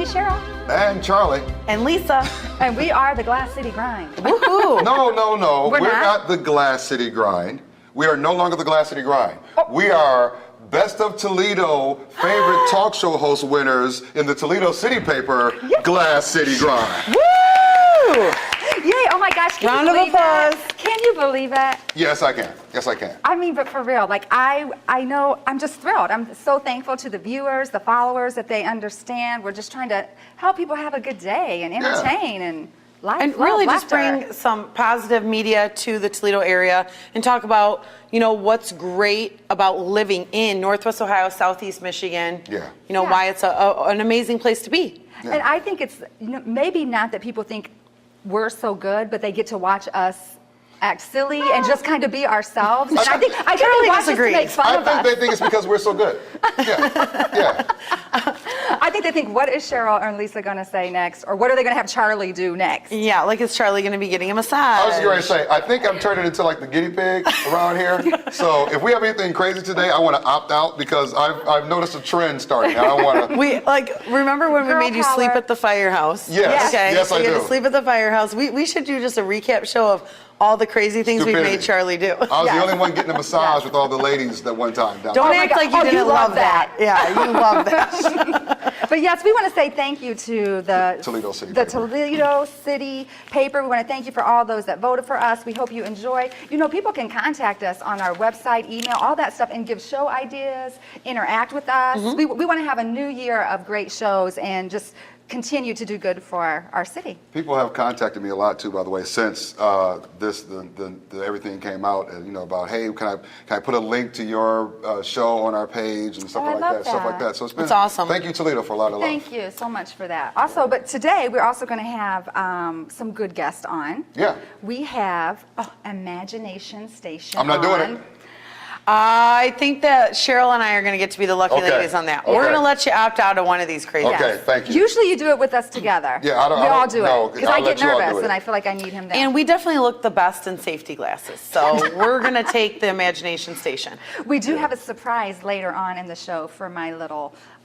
Cheryl. And Charlie. And Lisa. And we are the Glass City Grind. Woohoo! No. We're not the Glass City Grind. We are no longer the Glass City Grind. We are Best of Toledo favorite talk show host winners in the Toledo City paper, Glass City Grind. Woo! Yay, oh my gosh, Round of applause. Can you believe it? Yes, I can. Yes, I can. I mean, but for real, like I know, I'm just thrilled. I'm so thankful to the viewers, the followers, that they understand. We're just trying to help people have a good day and entertain and life. And really just bring some positive media to the Toledo area and talk about, you know, what's great about living in Northwest Ohio, Southeast Michigan. Yeah. You know, why it's an amazing place to be. Yeah. And I think it's, you know, maybe not that people think we're so good, but they get to watch us act silly and just kind of be ourselves. And I think they watch us to make fun of us. I think they think it's because we're so good. Yeah. I think they think, what is Cheryl and Lisa going to say next? Or what are they going to have Charlie do next? Yeah, like is Charlie going to be getting a massage? I was going to say, I think I'm turning into like the guinea pig around here. So if we have anything crazy today, I want to opt out because I've noticed a trend starting. I don't want to. We, remember when we made you sleep at the firehouse? Yes. Okay, Yes, so I you had do. to sleep at the firehouse. We should do just a recap show of all the crazy things we've made Charlie do. I was the only one getting a massage with all the ladies that one time down Don't there. act like you didn't love that. Yeah, you love that. But yes, we want to say thank you to the Toledo City the paper. Toledo City paper. We want to thank you for all those that voted for us. We hope you enjoy. You know, people can contact us on our website, email, all that stuff, and give show ideas, interact with us. We want to have a new year of great shows and just continue to do good for our city. People have contacted me a lot too, by the way, since everything came out, and, you know, about, hey, can I put a link to your show on our page and stuff like that, stuff like that. So it's awesome. Thank you, Toledo, for a lot of love. Thank you so much for that. Also, but today we're also going to have some good guests on. Yeah. We have Imagination Station. I'm not doing it. I think that Cheryl and I are going to get to be the lucky ladies on that. Okay. We're going to let you opt out of one of these crazy. Okay, thank you. Usually you do it with us together. Yeah, we all do no, it. Because I I'll get let you all do nervous it. and I feel like I need him there. And we definitely look the best in safety glasses. So we're going to take the Imagination Station. We do have a surprise later on in the show for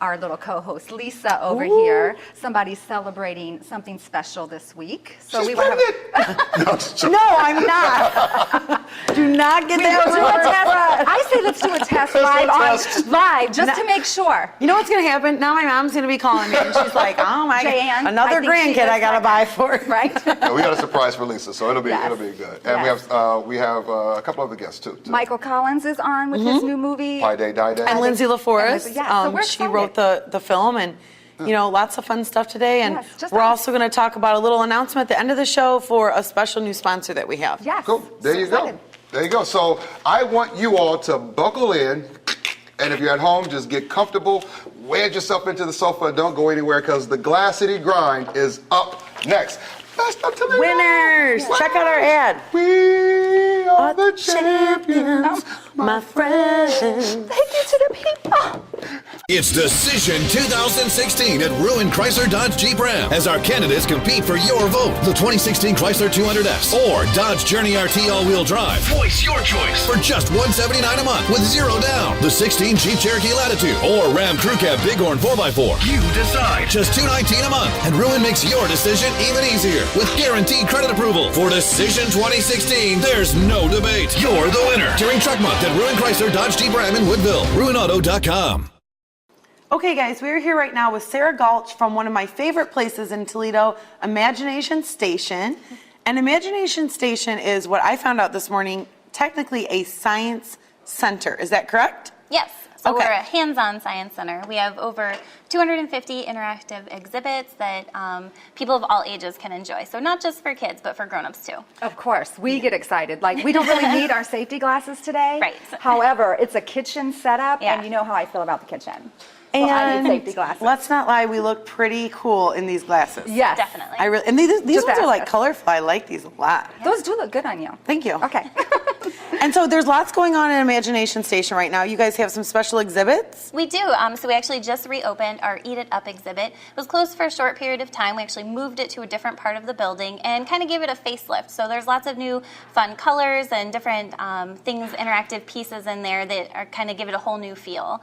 our little co-host Lisa over here. Somebody's celebrating something special this week. So we want to No, I'm not. Do not get that do a test. I say let's do a test live just to make sure. You know what's going to happen? Now my mom's going to be calling me and she's like, oh my Jan, God, another I think she grandkid I is got to like buy for her. Right? Yeah, we got a surprise for Lisa, so it'll be Yes. good. And Yes. we have a couple other guests too. Michael Collins is on with his new movie. Pie Day, Die Day. And Lindsay LaForest, so we're she excited. wrote the film, and you know, lots of fun stuff today. And Yes, just we're us. also going to talk about a little announcement at the end of the show for a special new sponsor that we have. Yes. Cool. There you go. There you go. So I want you all to buckle in, and if you're at home, just get comfortable, wedge yourself into the sofa, and don't go anywhere because the Glass City Grind is up next. Best of Toledo. Winners! Check out our ad. We are the champions, my friends. Thank you to the people. It's Decision 2016 at Ruin Chrysler Dodge Jeep Ram as our candidates compete for your vote. The 2016 Chrysler 200S or Dodge Journey RT all-wheel drive. Voice your choice for just $179 a month with zero down. The 16 Jeep Cherokee Latitude or Ram Crew Cab Bighorn 4x4. You decide. Just $219 a month, and Ruin makes your decision even easier with guaranteed credit approval. For Decision 2016, there's no debate. You're the winner. During Truck Month at Ruin Chrysler Dodge Jeep Ram in Woodville. RuinAuto.com. Okay, guys, we're here right now with Sarah Gulch from one of my favorite places in Toledo, Imagination Station. And Imagination Station is what I found out this morning, technically a science center. Is that correct? Yes. So Okay. we're a hands-on science center. We have over 250 interactive exhibits that people of all ages can enjoy. So not just for kids, but for grown-ups too. Of course, we get excited. Like, we don't really need our safety glasses today. Right. However, it's a kitchen setup, Yeah. and you know how I feel about the kitchen. So I need safety glasses. Let's not lie, we look pretty cool in these glasses. Yes. Definitely. I really, and these Just ones are ask like us. colorful. I like these a lot. Those do look good on you. Thank you. Okay. And so there's lots going on in Imagination Station right now. You guys have some special exhibits? We do. So we actually just reopened our Eat It Up exhibit. It was closed for a short period of time. We actually moved it to a different part of the building and kind of gave it a facelift. So there's lots of new fun colors and different things, interactive pieces in there that are kind of give it a whole new feel.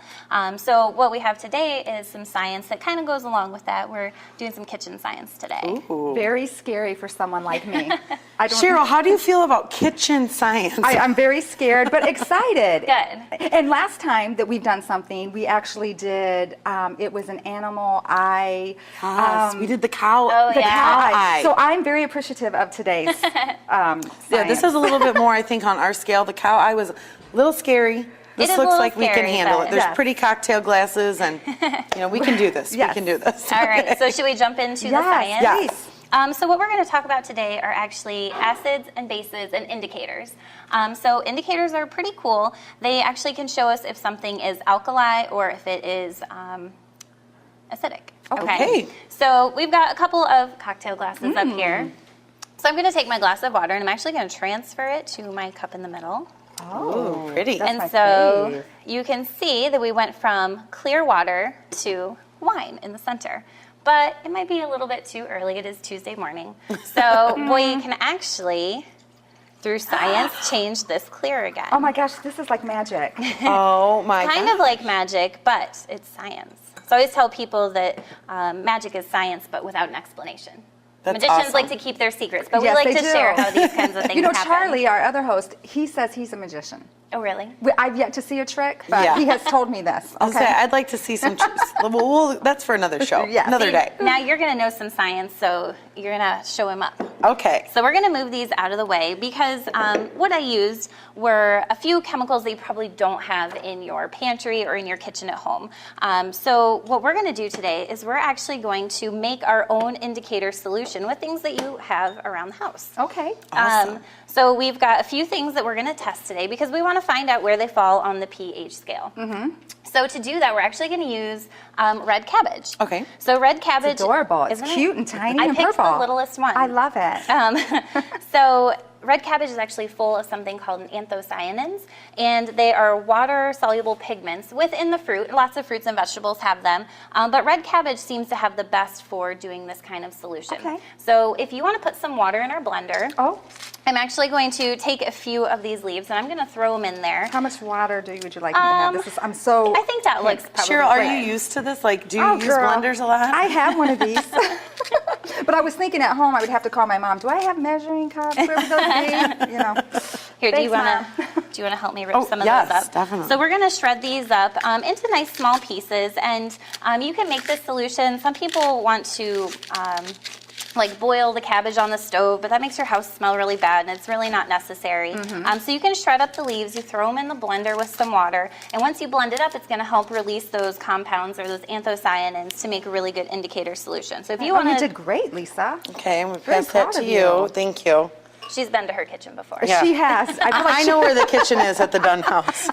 So what we have today is some science that kind of goes along with that. We're doing some kitchen science today. Ooh. Very scary for someone like me. I don't Cheryl, how do you feel about kitchen science? I'm very scared, but excited. Good. And last time that we've done something, we actually did, it was an animal eye. Yes, we did the cow. Oh, The yeah. cow eye. eye. So I'm very appreciative of today's Yeah, this science. is a little bit more, I think, on our scale. The cow eye was a little scary. This It is a looks little like we can scary, handle but- it. There's Yes. pretty cocktail glasses, and we can do this. Yes. We can do this. All right, so should we jump into the Yes, science? yes. So what we're going to talk about today are actually acids and bases and indicators. So indicators are pretty cool. They actually can show us if something is alkali or if it is acidic. Okay. So we've got a couple of cocktail glasses up here. So I'm going to take my glass of water and I'm actually going to transfer it to my cup in the middle. Oh, pretty. That's And my so fave. you can see that we went from clear water to wine in the center. But it might be a little bit too early. It is Tuesday morning. So we can actually, through science, change this clear again. Oh my gosh, this is like magic. Oh my Kind God. of like magic, but it's science. So I always tell people that magic is science, but without an explanation. That's Magicians awesome. like to keep their secrets, but Yes, we like they to do. share how these kinds of things You know, happen. Charlie, our other host, he says he's a magician. Oh, really? I've yet to see a trick, but Yeah. he has told me this. I'll say, Okay. I'd like to see some. That's for another show. Yes. Another day. Now you're going to know some science, so you're going to show him up. Okay. So we're going to move these out of the way because what I used were a few chemicals that you probably don't have in your pantry or in your kitchen at home. So what we're going to do today is we're actually going to make our own indicator solution with things that you have around the house. Okay. Awesome. So we've got a few things that we're going to test today because we want to find out where they fall on the pH scale. So to do that, we're actually going to use red cabbage. Okay. So red cabbage, It's adorable. It's isn't it? cute and tiny I and picked purple. the littlest one. I love it. So red cabbage is actually full of something called anthocyanins, and they are water-soluble pigments within the fruit. Lots of fruits and vegetables have them, but red cabbage seems to have the best for doing this kind of solution. Okay. So if you want to put some water in our blender, Oh, I'm actually going to take a few of these leaves, and I'm going to throw them in there. how much water would you like me to have? This is, I'm so. I think that looks probably Cheryl, are great. you used to this? Like, do you Oh, use girl. blenders a lot? I have one of these. But I was thinking at home I would have to call my mom. Do I have measuring cups? Where would those be? You know. Here, do you Thanks, want to help me rip Oh, some of yes, those up? definitely. So we're going to shred these up into nice small pieces, and you can make this solution. Some people want to like boil the cabbage on the stove, but that makes your house smell really bad, and it's really not necessary. So you can shred up the leaves, you throw them in the blender with some water, and once you blend it up, it's going to help release those compounds or those anthocyanins to make a really good indicator solution. So if you Oh, you want did to, great, Lisa. Okay, I'm going to Very pass that proud to of you. you. Thank you. she's been to her kitchen before. Yeah. She has. I feel like I know where the kitchen is at the Dunn house.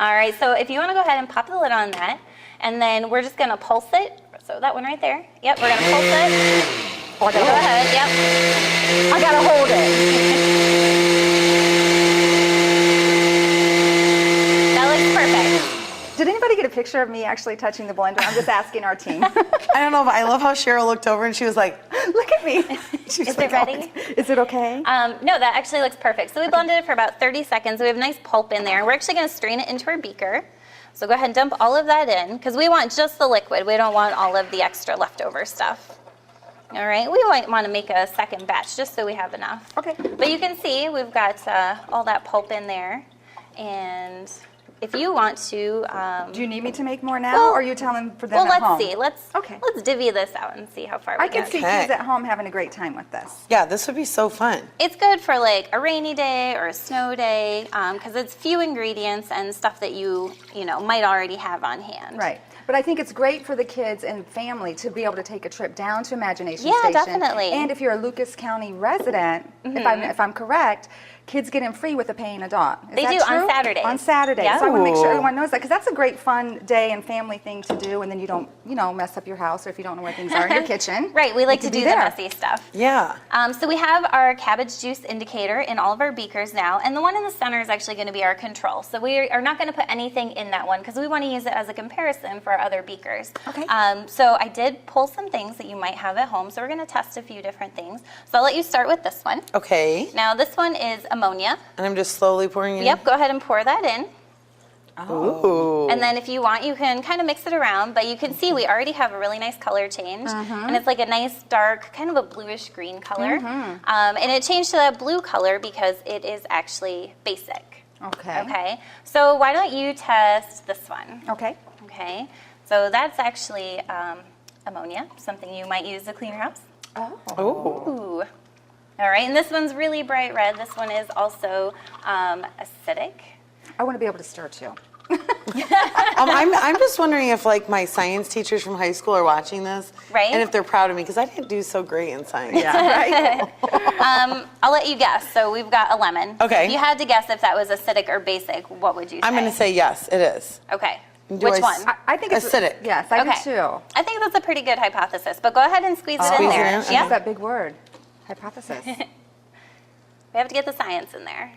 All right, so if you want to go ahead and pop the lid on that, and then we're just going to pulse it. So that one right there. Yep, we're going to pulse it. Oh, I Go gotta, ahead, yep. I gotta hold it. That looks perfect. Did anybody get a picture of me actually touching the blender? I'm just asking our team. I don't know, but I love how Cheryl looked over and she was like, Look at me. She's Is like, it ready? "Oh, is it okay? No, that actually looks perfect. So we blended it for about 30 seconds. We have nice pulp in there. We're actually going to strain it into our beaker. So go ahead and dump all of that in because we want just the liquid. We don't want all of the extra leftover stuff. All right, we might want to make a second batch just so we have enough. Okay. But you can see we've got all that pulp in there. And if you want to... Do you need me to make more now, well- or are you telling for them well, at let's home? see. Let's divvy this out and see how far we I can get. see Okay. kids at home having a great time with this. yeah, this would be so fun. It's good for like a rainy day or a snow day because it's few ingredients and stuff that you might already have on hand. Right. But I think it's great for the kids and family to be able to take a trip down to Imagination Yeah, Station. definitely. And if you're a Lucas County resident, if I'm correct, kids get in free with a paying adult. Is They that do, on true? Saturdays. On Saturdays. Yeah. So I want to make sure Ooh. everyone knows that, because that's a great fun day and family thing to do, and then you don't, mess up your house, or if you don't know where things are in your kitchen. Right, we like you to can do be the there. messy stuff. Yeah. So we have our cabbage juice indicator in all of our beakers now, and the one in the center is actually going to be our control. So we are not going to put anything in that one because we want to use it as a comparison for our other beakers. Okay. So I did pull some things that you might have at home, so we're going to test a few different things. So I'll let you start with this one. Okay. Now this one is ammonia. And I'm just slowly pouring it Yep, go ahead and pour that in. in. Ooh. And then if you want, you can kind of mix it around, but you can see we already have a really nice color change. And it's like a nice dark, kind of a bluish green color. And it changed to that blue color because it is actually basic. Okay. Okay, so why don't you test this one? Okay. Okay, so that's actually ammonia, something you might use to clean your house. Ooh. Ooh. All right, and this one's really bright red. This one is also acidic. I want to be able to stir too. I'm just wondering if like my science teachers from high school are watching this, Right. And if they're proud of me because I didn't do so great in science. I'll let you guess. So we've got a lemon. Okay. If you had to guess if that was acidic or basic, what would you say? I'm going to say yes, it is. Okay. Do Which I one? I think it's Acidic. Yes, I Okay. do too. I think that's a pretty good hypothesis, but go ahead and squeeze it in Squeeze it there. in? What's Yeah. that big word? Hypothesis. We have to get the science in there.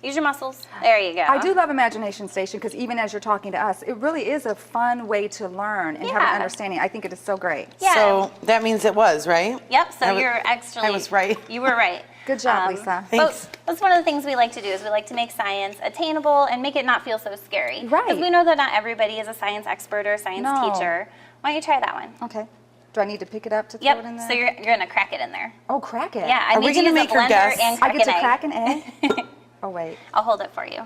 Use your muscles. There you go. I do love Imagination Station because even as you're talking to us, it really is a fun way to learn and have an Yeah. understanding. I think it is so great. Yeah. So that means it was, right? Yep, so I was- you're actually... I was right. You were right. Good job, Lisa. Thanks. But that's one of the things we like to do is we like to make science attainable and make it not feel so scary. Right. Because we know that not everybody is a science expert or a science No. teacher. Why don't you try that one? Okay. Do I need to pick it up to throw it in Yep, there? so you're going to crack it in there. Oh, crack it. Yeah, I Are we need to gonna use make a her blender guess? and I crack get to an egg. crack an egg? Oh, wait. I'll hold it for you.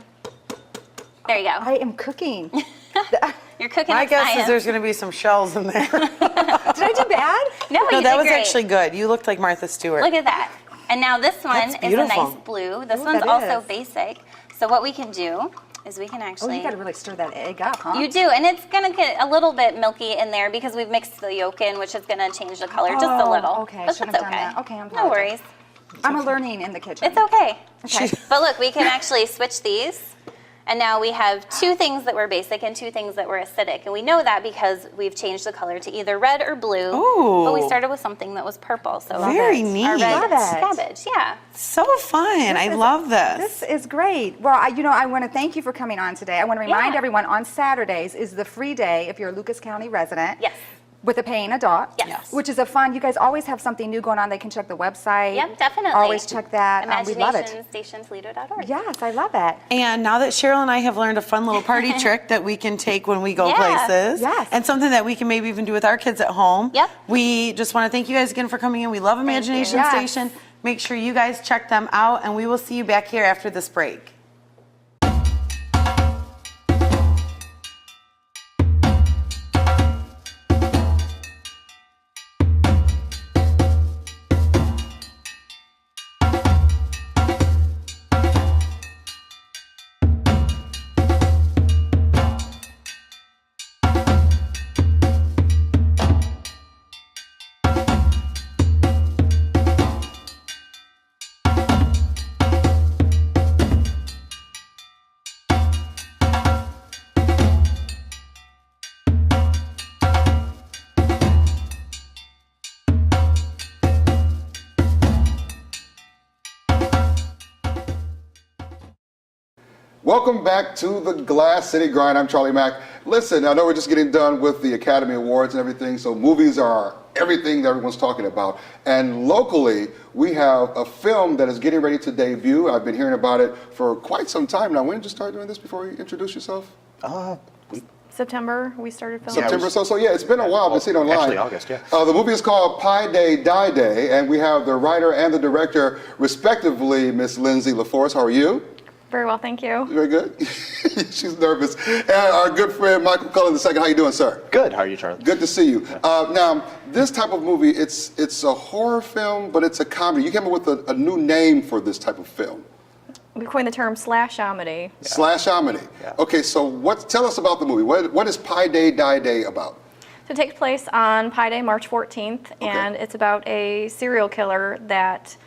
There you go. I am cooking. Did You're cooking My up guess science. is there's going to be some shells in there. I do bad? No, No, you that did was great. actually good. You looked like Martha Stewart. Look at that. And now this one That's is a beautiful. nice blue. This Ooh, one's that also is. basic. So what we can do is we can Oh, actually... you got to really stir that egg up, huh? You do, and it's going to get a little bit milky in there because we've mixed the yolk in, which is going to change the color just a Oh, little. okay. But Shouldn't that's have done okay. that. Okay, I'm No apologize. worries. I'm learning in the kitchen. It's okay. Okay. But look, we can actually switch these. And now we have two things that were basic and two things that were acidic. And we know that because we've changed the color to either red or blue. Ooh. But we started with something that was purple. So Very our neat. red Love it. cabbage, yeah. So fun. I love this. This is great. Well, I want to thank you for coming on today. I want to remind Yeah. everyone on Saturdays is the free day if you're a Lucas County resident. Yes. With a paying adult. Yes. Which is a fun, you guys always have something new going on. They can check the website. Yep, definitely. Always check that. We love it. ImaginationStationToledo.org. Yes, I love it. And now that Cheryl and I have learned a fun little party trick that we can take when we go Yeah. places, Yes. and something that we can maybe even do with our kids at home, Yep. we just want to thank you guys again for coming in. We love Imagination Yes. Station. Make sure you guys check them out, and we will see you back here after this break. Welcome back to the Glass City Grind. I'm Charlie Mack. Listen, I know we're just getting done with the Academy Awards and everything, so movies are everything that everyone's talking about. And locally, we have a film that is getting ready to debut. I've been hearing about it for quite some time now. When did you start doing this before you introduce yourself? September, we started filming. September, so yeah, it's been a while. I've been seeing it online. Actually, August, yeah. The movie is called Pie Day, Die Day, and we have the writer and the director, respectively, Miss Lindsay LaForce. How are you? Very well, thank you. Very good. She's nervous. And our good friend, Michael Cullen II. How you doing, sir? Good. How are you, Charlie? Good to see you. Now, this type of movie, it's a horror film, but it's a comedy. You came up with a new name for this type of film. We coined the term slash-omedy. Slash-omedy. Yeah. Okay, so tell us about the movie. What is Pie Day, Die Day about? So it takes place on Pi Day, March 14th, and it's about a serial killer that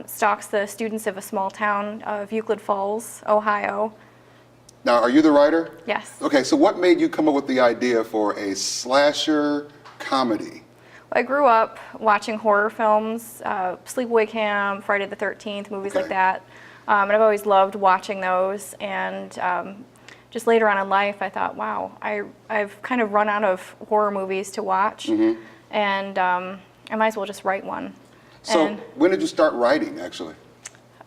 stalks the students of a small town of Euclid Falls, Ohio. Now, are you the writer? Yes. Okay, so what made you come up with the idea for a slasher comedy? I grew up watching horror films, Sleepaway Camp, Friday the 13th, movies like that. And I've always loved watching those. And just later on in life, I thought, wow, I've kind of run out of horror movies to watch. And I might as well just write one. So And, when did you start writing, actually?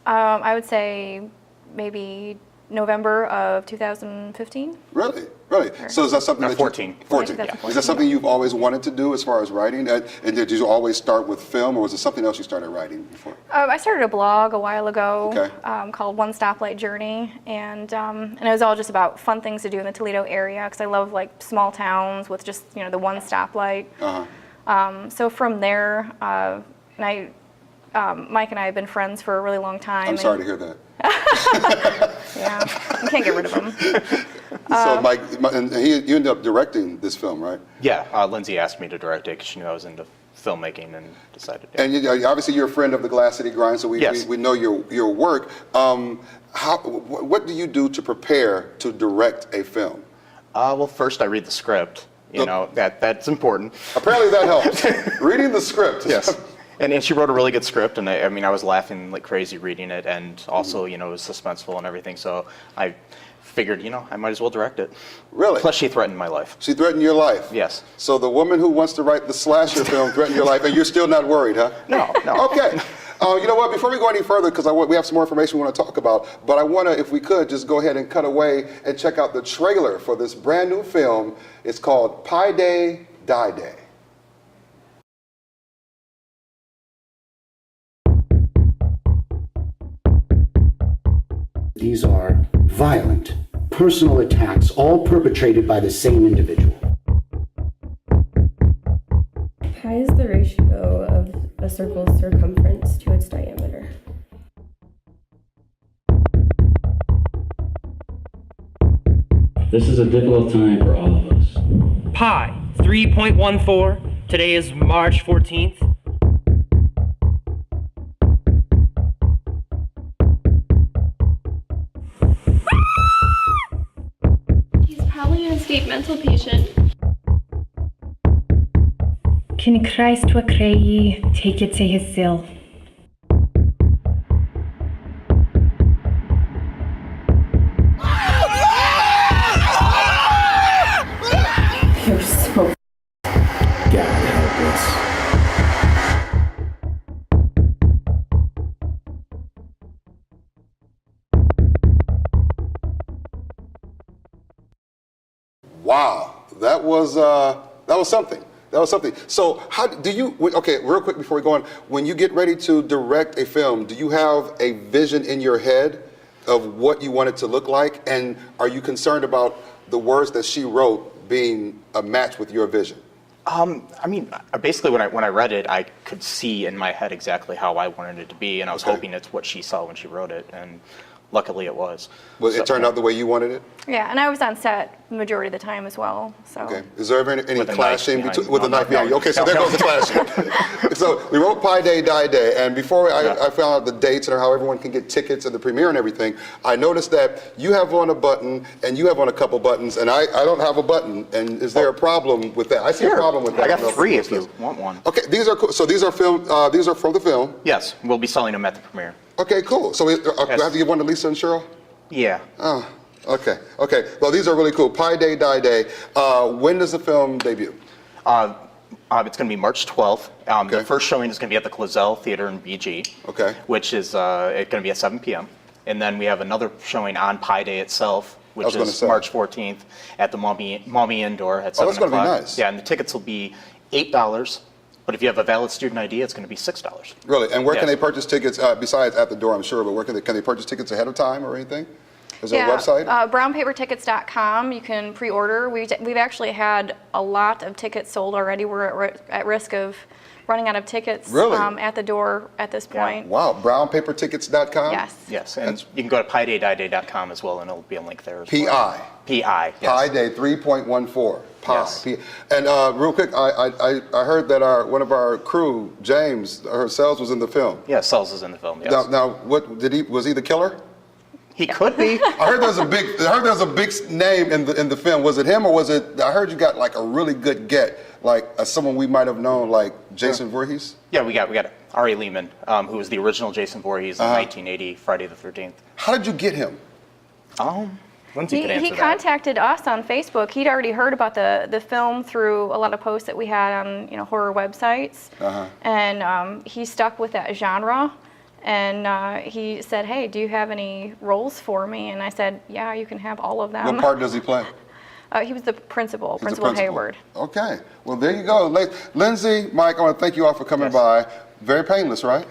I would say maybe November of 2015. Really? Really? So is that something that 14. 14. Yeah, Is that something you've always wanted to do as far as writing? And did you always start with film, or was it something else you started writing before? I started a blog a while ago Okay. called One Stoplight Journey, and it was all just about fun things to do in the Toledo area because I love like small towns with just the one stoplight. So from there, Mike and I have been friends for a really long time. I'm sorry to hear that. Yeah, you can't get rid of him. So Mike, and you ended up directing this film, right? Yeah, Lindsay asked me to direct it because she knew I was into filmmaking and decided to. And obviously you're a friend of the Glass City Grind, so Yes. we know your work. What do you do to prepare to direct a film? Well, first I read the script. That's important. Apparently that helps. Reading the script. Yes. And she wrote a really good script, and I mean, I was laughing like crazy reading it, and also, it was suspenseful and everything, so I figured, I might as well direct it. Really? Plus, she threatened my life. She threatened your life? Yes. So the woman who wants to write the slasher film threatened your life, and you're still not worried, huh? No. Okay. You know what? Before we go any further, because we have some more information we want to talk about, but I want to, if we could, just go ahead and cut away and check out the trailer for this brand new film. It's called Pi Day, Die Day. These are violent, personal attacks, all perpetrated by the same individual. Pi is the ratio of a circle's circumference to its diameter. This is a difficult time for all of us. Pi 3.14. Today is March 14th. He's probably an escaped mental patient. Can Christ wa creu take it to his sill? You're so God help us. Wow, that was something. That was something. So how do you, okay, real quick before we go on, when you get ready to direct a film, do you have a vision in your head of what you want it to look like? And are you concerned about the words that she wrote being a match with your vision? I mean, basically when I read it, I could see in my head exactly how I wanted it to be, and I was hoping it's what she saw when she wrote it, and luckily it was. Well, it turned out the way you wanted it? Yeah, and I was on set the majority of the time as well. So. Okay. Is there ever any With a clashing knife between, behind- with a no, knife no, behind you? Okay, so there goes the clashing. So we wrote Pi Day, Die Day, and before I found out the dates and how everyone can get tickets and the premiere and everything, I noticed that you have on a button and you have on a couple buttons, and I don't have a button. And is there a problem with that? I see a problem with that. I got 3 if you want one. Okay, these are cool. So these are film. These are from the film. Yes, we'll be selling them at the premiere. Okay, cool. So do I have to give one to Lisa and Cheryl? Yeah. Oh, okay. Okay. Well, these are really cool. Pi Day, Die Day. When does the film debut? It's going to be March 12th. Okay. The first showing is going to be at the Clazel Theater in BG. Okay. Which is going to be at 7 p.m. And then we have another showing on Pi Day itself, which is March 14th at the Maumee Indoor at 7 that's gonna o'clock. be nice. Yeah, and the tickets will be $8. But if you have a valid student ID, it's going to be $6. Really? And where can Yes. they purchase tickets, besides at the door, I'm sure, but where can they purchase tickets ahead of time or anything? Is there a website? Brownpapertickets.com. You can pre-order. We've actually had a lot of tickets sold already. We're at risk of running out of tickets at the door at this point. Wow, brownpapertickets.com? Yes. Yes, and you can go to piedayDieDay.com as well, and it'll be a link there as well. P.I. P.I., yes. Pi Day 3.14. Pi. Yes. P. And real quick, I heard that one of our crew, James, Sells was in the film. Yeah, Sells is in the film, yes. Now, what did he? Was he the killer? He could be. I heard there's a big name in the film. Was it him or was it? I heard you got like a really good get, like someone we might have known, like Jason Voorhees. Yeah, we got Ari Lehman, who was the original Jason Voorhees in 1980 Friday the 13th. How did you get him? Lindsay could answer He that. contacted us on Facebook. He'd already heard about the film through a lot of posts that we had on horror websites, and he stuck with that genre. And he said, "Hey, do you have any roles for me?" And I said, "Yeah, you can have all of them." What part does he play? He was the principal, He's the Principal Hayward. Okay, well there you go, Lindsay, Mike. I want to thank you all for coming by. Very painless, right?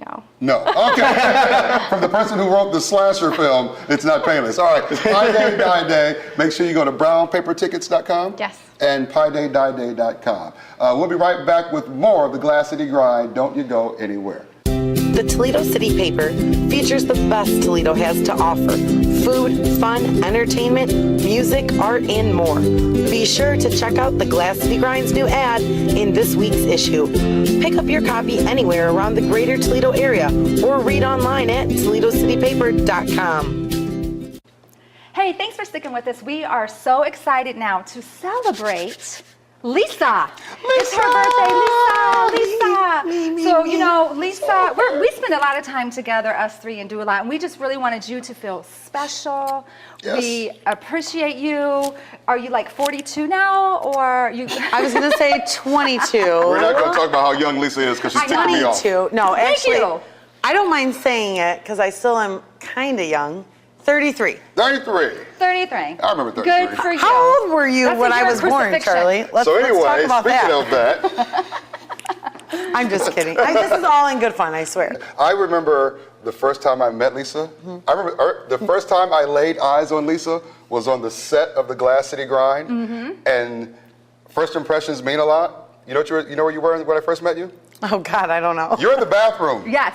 No. No. Okay. From the person who wrote the slasher film, it's not painless. All right. Pi Day, Die Day. Make sure you go to brownpapertickets.com. Yes. And piedayDieDay.com. We'll be right back with more of the Glass City Grind. Don't you go anywhere. The Toledo City Paper features the best Toledo has to offer. Food, fun, entertainment, music, art, and more. Be sure to check out the Glass City Grind's new ad in this week's issue. Pick up your copy anywhere around the greater Toledo area or read online at ToledoCityPaper.com. Hey, thanks for sticking with us. We are so excited now to celebrate Lisa. It's her birthday, Lisa. So, Lisa, we spend a lot of time together, us three, and do a lot. And we just really wanted you to feel special. Yes. We appreciate you. Are you like 42 now, or you? I was going to say 22. We're not going to talk about how young Lisa is because she's ticking me off. 22. No, Thank actually, you. I don't mind saying it because I still am kind of young. 33. 33. 33. I remember 33. Good for you. How old were you That's when a I year was of born, crucifixion. Charlie? Let's So anyway, talk about speaking that. of that, I'm just kidding. This is all in good fun, I swear. I remember the first time I met Lisa. I remember the first time I laid eyes on Lisa was on the set of the Glass City Grind. And first impressions mean a lot. You know where you were when I first met you? Oh, God, I don't know. You're in the bathroom. Yes.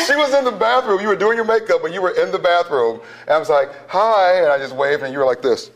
She was in the bathroom. You were doing your makeup, but you were in the bathroom. And I was like, hi. And I just waved, and you were like this.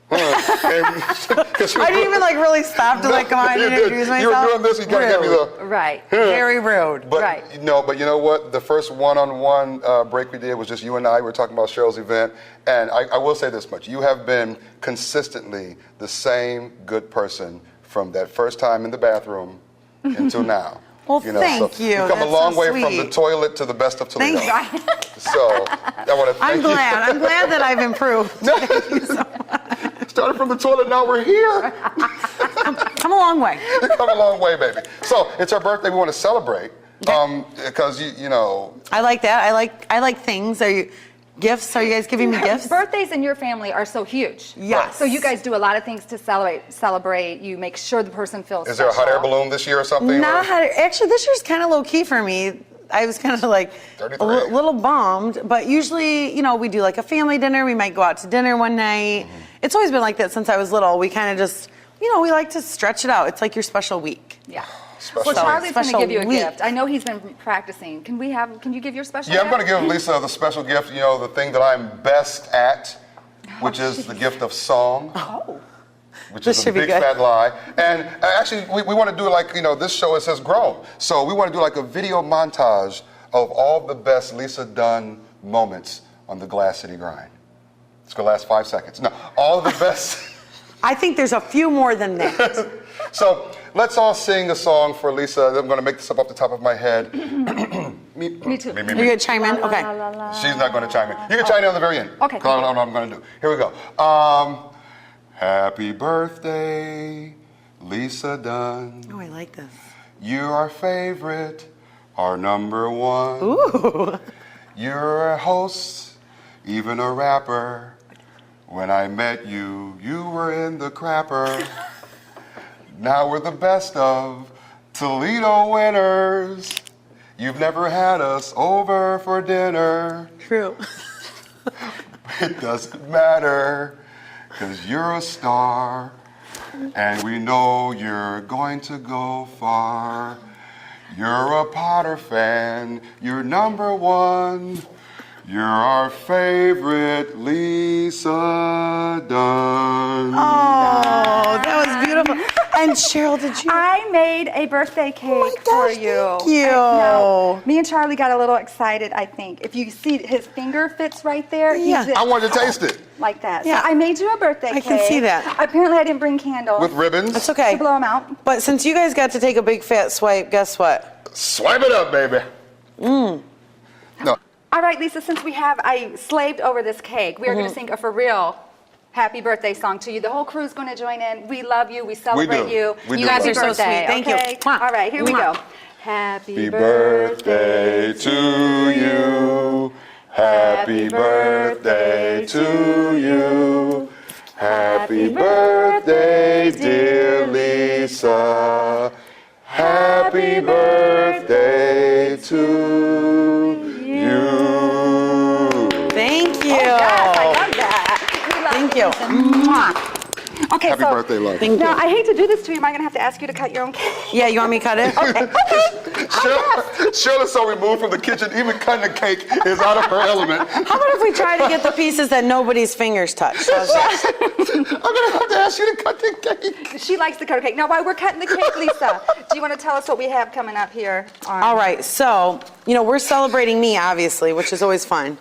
I didn't even really stop to come on and introduce myself. You were doing this, you gotta give me the... Right. Very rude. But, Right. But you know what? The first one-on-one break we did was just you and I. We were talking about Cheryl's event. And I will say this much. You have been consistently the same good person from that first time in the bathroom until now. Well, thank you. You've come a That's long so way from the sweet. toilet to the best of Toledo. Thank you. So I want to thank I'm glad. I'm glad that I've improved. Thank you so much. Started from the toilet, now we're here. Come a long way. Come a long way, baby. So it's our birthday. We want to celebrate because you know. I like that. I like things. Are you gifts? Are you guys giving me gifts? Birthdays in your family are so huge. Yes. So you guys do a lot of things to celebrate. You make sure the person feels Is there a hot air balloon this year or something? Not hot air. Actually, this year's kind of low key for me. I was kind of a little bummed, but usually, we do like a family dinner. We might go out to dinner one night. It's always been like that since I was little. We kind of just, we like to stretch it out. It's like your special week. Yeah. Special Well, Charlie's going to special give you a week. gift. I know he's been practicing. Can you give your special Yeah, gift? I'm going to give Lisa the special gift, the thing that I'm best at, which is the gift of song. Oh. Which This is a should be big good. fat lie. And actually, we want to do this show, it says grown. So we want to do a video montage of all the best Lisa done moments on the Glass City Grind. It's going to last 5 seconds. No, all the best. I think there's a few more than that. So let's all sing a song for Lisa. I'm going to make this up off the top of my head. Me too. You're going to chime in? Okay. She's not going to chime in. You can chime in on the very end. Okay. I don't know what I'm going to do. Here we go. Happy birthday, Lisa Dunn. Oh, I like this. You're our favorite, our number one. Ooh. You're a host, even a rapper. When I met you, you were in the crapper. Now we're the best of Toledo winners. You've never had us over for dinner. True. It doesn't matter, 'cause you're a star, and we know you're going to go far. You're a Potter fan, you're number one. You're our favorite Lisa Dunn. Oh, that was beautiful. And Cheryl, did you? I made a birthday cake for you. Thank you. No, me and Charlie got a little excited, I think. If you see his finger fits right there, Yeah. he's I wanted to taste it. like that. Yeah. So I made you a birthday cake. I can see that. Apparently I didn't bring candles. With ribbons. That's okay. To blow them out. But since you guys got to take a big fat swipe, guess what? Swipe it up, baby. No. All right, Lisa, since I slaved over this cake, we are going to sing a for real happy birthday song to you. The whole crew's going to join in. We love you. We celebrate you. We You do guys love are you. so sweet. Thank you. Okay? Mwah. All right, here we go. Mwah. Happy birthday to you. Happy birthday to you. Happy birthday, dear Lisa. Happy birthday to you. Thank you. Yes, I love that. We love Thank you. you. Lisa. Mwah. Okay, Happy so birthday, love. Thank now you. I hate to do this to you. Am I going to have to ask you to cut your own cake? Yeah, you want me to cut it? Okay. Shirley's so removed from the kitchen, even cutting a cake is out of her element. How about if we try to get the pieces that nobody's fingers touch? How's that? I'm gonna have to ask you to cut the cake. She likes to cut her cake. Now, while we're cutting the cake, Lisa, do you want to tell us what we have coming up here? All right, so, we're celebrating me, obviously, which is always fun.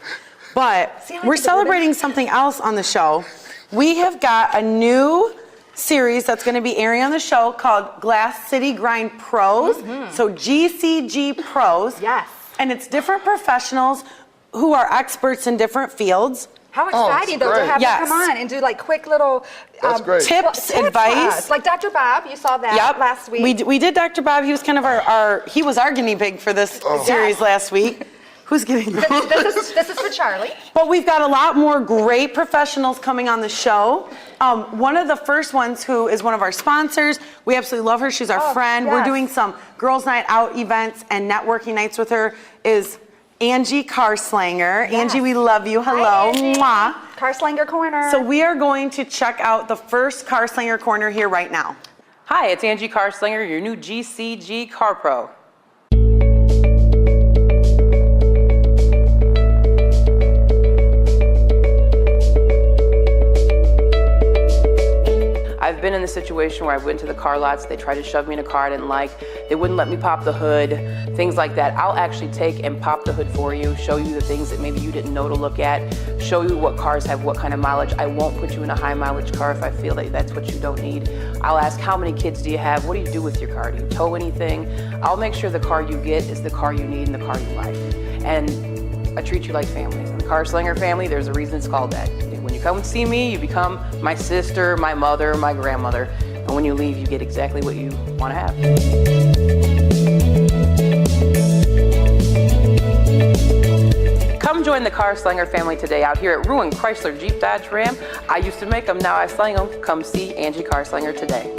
But See, I like we're the celebrating something else on the show. We have got a new series that's going to be airing on the show called Glass City Grind Pros. So GCG Pros. Yes. And it's different professionals who are experts in different fields. How exciting, though, to great. have Yes. them come on and do like quick little That's great. Tips, for advice. us. Like Dr. Bob, you saw that last week. We did Dr. Bob. He was kind of he was our guinea pig for this series last week. Who's getting This is for Charlie. But we've got a lot more great professionals coming on the show. One of the first ones who is one of our sponsors, we absolutely love her. She's our friend. We're yes. doing some girls' night out events and networking nights with her, is Angie Carslanger. Yes. Angie, we love you. Hello. Hi, Angie. Mwah. Carslinger Corner. So we are going to check out the first Carslanger Corner here right now. Hi, it's Angie Carslinger, your new GCG Car Pro. I've been in the situation where I went to the car lots, they tried to shove me in a car I didn't like, they wouldn't let me pop the hood, things like that. I'll actually take and pop the hood for you, show you the things that maybe you didn't know to look at, show you what cars have what kind of mileage. I won't put you in a high mileage car if I feel that that's what you don't need. I'll ask, how many kids do you have? What do you do with your car? Do you tow anything? I'll make sure the car you get is the car you need and the car you like. And I treat you like family. In the Carslinger family, there's a reason it's called that. When you come and see me, you become my sister, my mother, my grandmother. And when you leave, you get exactly what you want to have. Come join the Carslinger family today out here at Ruin Chrysler Jeep Dodge Ram. I used to make them, now I sling them. Come see Angie Carslinger today.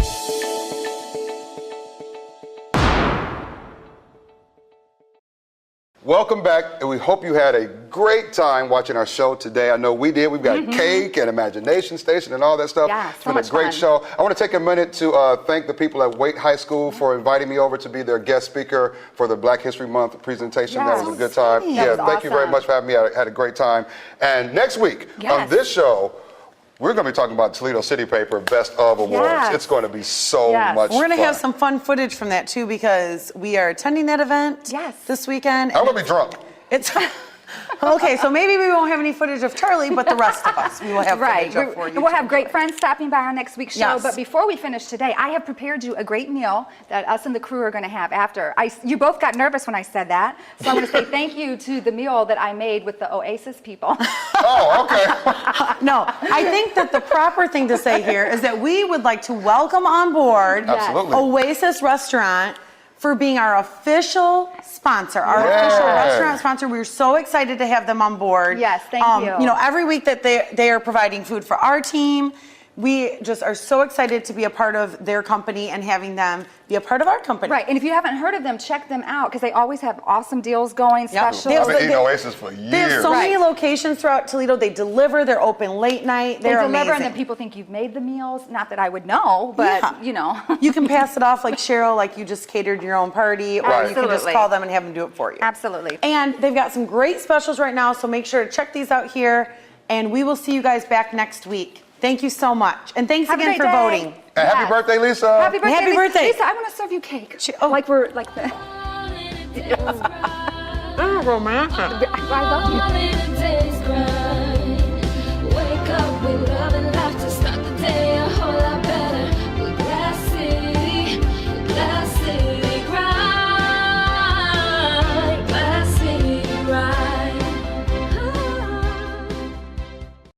Welcome back, and we hope you had a great time watching our show today. I know we did. We've got cake and Imagination Station and all that stuff. Yeah, so it's been much a great fun. show. I want to take a minute to thank the people at Waite High School for inviting me over to be their guest speaker for the Black History Month presentation. Yeah. That was a good time. That Yeah, was thank you very awesome. much for having me. I had a great time. And next week on this show, we're going to be talking about Toledo City Paper Best of Awards. Yes. It's going to be so Yes. much We're going to fun. have some fun footage from that too, because we are attending that event this weekend. I'm going to be drunk. It's okay, so maybe we won't have any footage of Charlie, but the rest of us, we will have footage of for you. We'll have great friends stopping by on next week's show. Yes. But before we finish today, I have prepared you a great meal that us and the crew are going to have after. You both got nervous when I said that, so I'm going to say thank you to the meal that I made with the Oasis people. Oh, okay. No, I think that the proper thing to say here is that we would like to welcome on board Absolutely. Oasis Restaurant for being our official sponsor, our official restaurant sponsor. We're so excited to have them on board. Yes, thank you. You know, every week that they are providing food for our team, We just are so excited to be a part of their company and having them be a part of our company. Right, and if you haven't heard of them, check them out because they always have awesome deals going, specials. They have- I've been eating Oasis for years. They have so many Right. locations throughout Toledo. They deliver. They're open late night. They They're deliver, amazing. and then people think you've made the meals. Not that I would know, but Yeah. you know. You can pass it off like Cheryl, like you just catered your own party, or you can just Absolutely. call them and have them do it for you. Absolutely. And they've got some great specials right now, so make sure to check these out here. And we will see you guys back next week. Thank you so much. And thanks Have a again great for day. voting. And happy birthday, Lisa. Happy birthday, Happy Lisa. birthday. Lisa, I want to serve you cake. Like we're like the. Oh, romantic. I love you.